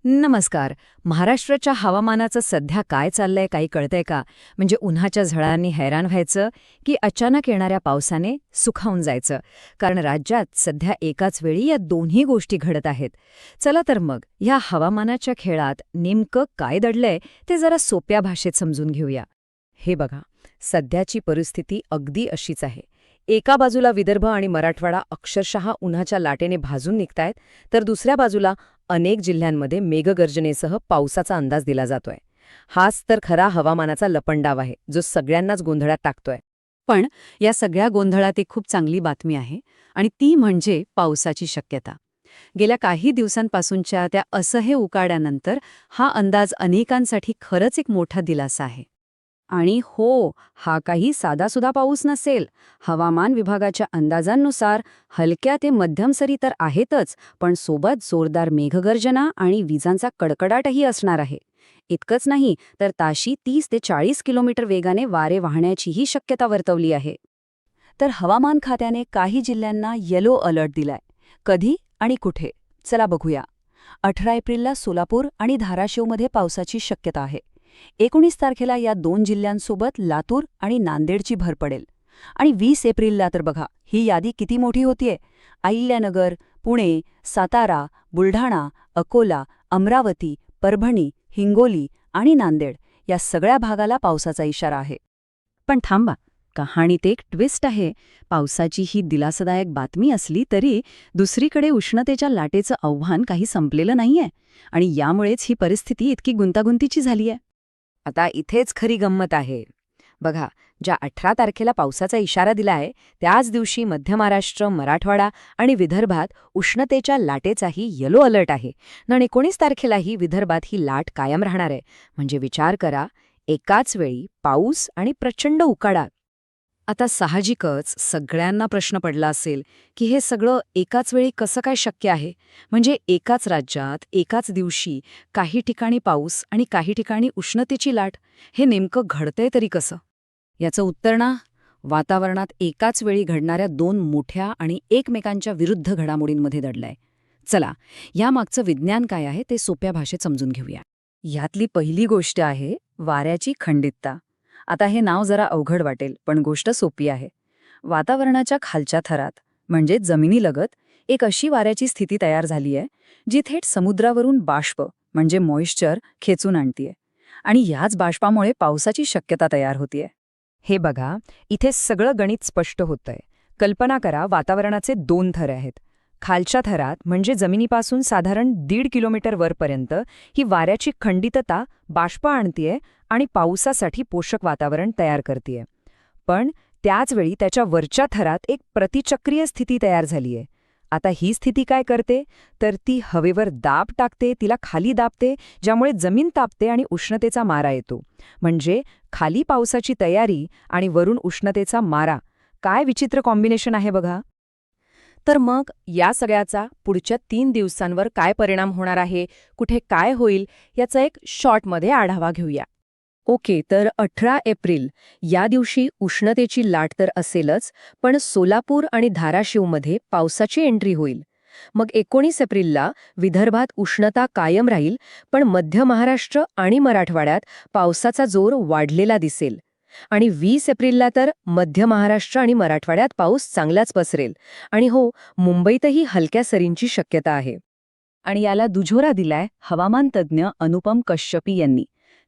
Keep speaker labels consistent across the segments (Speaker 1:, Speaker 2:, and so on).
Speaker 1: नमस्कार. महाराष्ट्राच्या हवामानाचं सध्या काय चाललंय काही कळतंय का? म्हणजे उन्हाच्या झळांनी हैराण व्हायचं की अचानक येणाऱ्या पावसाने सुखावून जायचं? कारण राज्यात सध्या एकाच वेळी या दोन्ही गोष्टी घडत आहेत. चला तर मग ह्या हवामानाच्या खेळात नेमकं काय दडलंय ते जरा सोप्या भाषेत समजून घेऊया. हे बघा, सध्याची परिस्थिती अगदी अशीच आहे. एका बाजूला विदर्भ आणि मराठवाडा अक्षरशः उन्हाच्या लाटेने भाजून निघतायत, तर दुसऱ्या बाजूला अनेक जिल्ह्यांमध्ये मेघगर्जनेसह पावसाचा अंदाज दिला जातोय. हाच तर खरा हवामानाचा लपंडाव आहे, जो सगळ्यांनाच गोंधळात टाकतोय.
Speaker 2: पण या सगळ्या गोंधळात एक खूप चांगली बातमी आहे आणि ती म्हणजे पावसाची शक्यता. गेल्या काही दिवसांपासूनच्या त्या असह्य उकाड्यानंतर हा अंदाज अनेकांसाठी खरंच एक मोठा दिलासा आहे. आणि हो, हा काही साधासुधा पाऊस नसेल. हवामान विभागाच्या अंदाजांनुसार हलक्या ते मध्यम सरी तर आहेतच, पण सोबत जोरदार मेघगर्जना आणि विजांचा कडकडाटही असणार आहे. इतकंच नाही तर ताशी 30 ते 40 किलोमीटर वेगाने वारे वाहण्याचीही शक्यता वर्तवली आहे. तर हवामान खात्याने काही जिल्ह्यांना येलो अलर्ट दिलाय. कधी आणि कुठे? चला बघूया. 18 एप्रिलला सोलापूर आणि धाराशिवमध्ये पावसाची शक्यता आहे. 19 तारखेला या दोन जिल्ह्यांसोबत लातूर आणि नांदेडची भर पडेल. आणि 20 एप्रिलला तर बघा, ही यादी किती मोठी होतीये. अहिल्यानगर, पुणे, सातारा, बुलढाणा, अकोला, अमरावती, परभणी, हिंगोली आणि नांदेड या सगळ्या भागाला पावसाचा इशारा आहे. पण थांबा, कहाणीत एक ट्विस्ट आहे. पावसाची ही दिलासादायक बातमी असली तरी दुसरीकडे उष्णतेच्या लाटेचं आव्हान काही संपलेलं नाहीये आणि यामुळेच ही परिस्थिती इतकी गुंतागुंतीची झालीय.
Speaker 1: आता इथेच खरी गंमत आहे. बघा, ज्या 18 तारखेला पावसाचा इशारा दिलाय त्याच दिवशी मध्य महाराष्ट्र, मराठवाडा आणि विदर्भात उष्णतेच्या लाटेचाही येलो अलर्ट आहे. आणि 19 तारखेलाही विदर्भात ही लाट कायम राहणार आहे. म्हणजे विचार करा, एकाच वेळी पाऊस आणि प्रचंड उकाडा. आता साहजिकच सगळ्यांना प्रश्न पडला असेल की हे सगळं एकाच वेळी कसं काय शक्य आहे? म्हणजे एकाच राज्यात एकाच दिवशी काही ठिकाणी पाऊस आणि काही ठिकाणी उष्णतेची लाट, हे नेमकं घडतंय तरी कसं? याचं उत्तर ना, वातावरणात एकाच वेळी घडणाऱ्या दोन मोठ्या आणि एकमेकांच्या विरुद्ध घडामोडींमध्ये दडलंय. चला, यामागचं विज्ञान काय आहे ते सोप्या भाषेत समजून घेऊया.
Speaker 2: यातली पहिली गोष्ट आहे वाऱ्याची खंडितता. आता हे नाव जरा अवघड वाटेल, पण गोष्ट सोपी आहे. वातावरणाच्या खालच्या थरात म्हणजे जमिनीलगत एक अशी वाऱ्याची स्थिती तयार झालीय जी थेट समुद्रावरून बाष्प म्हणजे मॉइश्चर खेचून आणतीये आणि याच बाष्पामुळे पावसाची शक्यता तयार होतीये.
Speaker 1: हे बघा, इथे सगळं गणित स्पष्ट होतंय. कल्पना करा, वातावरणाचे दोन थर आहेत. खालच्या थरात म्हणजे जमिनीपासून साधारण 1.5 किलोमीटर वरपर्यंत ही वाऱ्याची खंडितता बाष्प आणतीये आणि पावसासाठी पोषक वातावरण तयार करतीये. पण त्याचवेळी त्याच्या वरच्या थरात एक प्रतिचक्रीय स्थिती तयार झालीये. आता ही स्थिती काय करते तर ती हवेवर दाब टाकते, तिला खाली दाबते, ज्यामुळे जमीन तापते आणि उष्णतेचा मारा येतो. म्हणजे खाली पावसाची तयारी आणि वरून उष्णतेचा मारा. काय विचित्र कॉम्बिनेशन आहे बघा. तर मग या सगळ्याचा पुढच्या 3 दिवसांवर काय परिणाम होणार आहे, कुठे काय होईल, याचा एक शॉर्टमध्ये आढावा घेऊया.
Speaker 2: ओके, तर 18 एप्रिल या दिवशी उष्णतेची लाट तर असेलच, पण सोलापूर आणि धाराशिवमध्ये पावसाची एंट्री होईल. मग 19 एप्रिलला विदर्भात उष्णता कायम राहील, पण मध्य महाराष्ट्र आणि मराठवाड्यात पावसाचा जोर वाढलेला दिसेल. आणि 20 एप्रिलला तर मध्य महाराष्ट्र आणि मराठवाड्यात पाऊस चांगलाच पसरेल. आणि हो, मुंबईतही हलक्या सरींची शक्यता आहे. आणि याला दुजोरा दिलाय हवामान तज्ज्ञ अनुपम कश्यपी यांनी.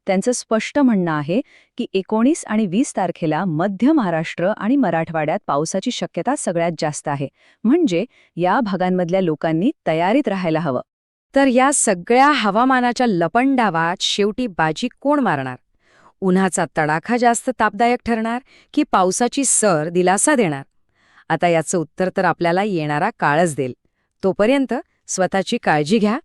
Speaker 2: त्यांचं स्पष्ट म्हणणं आहे की 19 आणि 20 तारखेला मध्य महाराष्ट्र आणि मराठवाड्यात पावसाची शक्यता सगळ्यात जास्त आहे. म्हणजे या भागांमधल्या लोकांनी तयारीत राहायला हवं.
Speaker 1: तर या सगळ्या हवामानाच्या लपंडावात शेवटी बाजी कोण मारणार? उन्हाचा तडाखा जास्त तापदायक ठरणार की पावसाची सर दिलासा देणार? आता याचं उत्तर तर आपल्याला येणारा काळच देईल. तोपर्यंत स्वतःची काळजी घ्या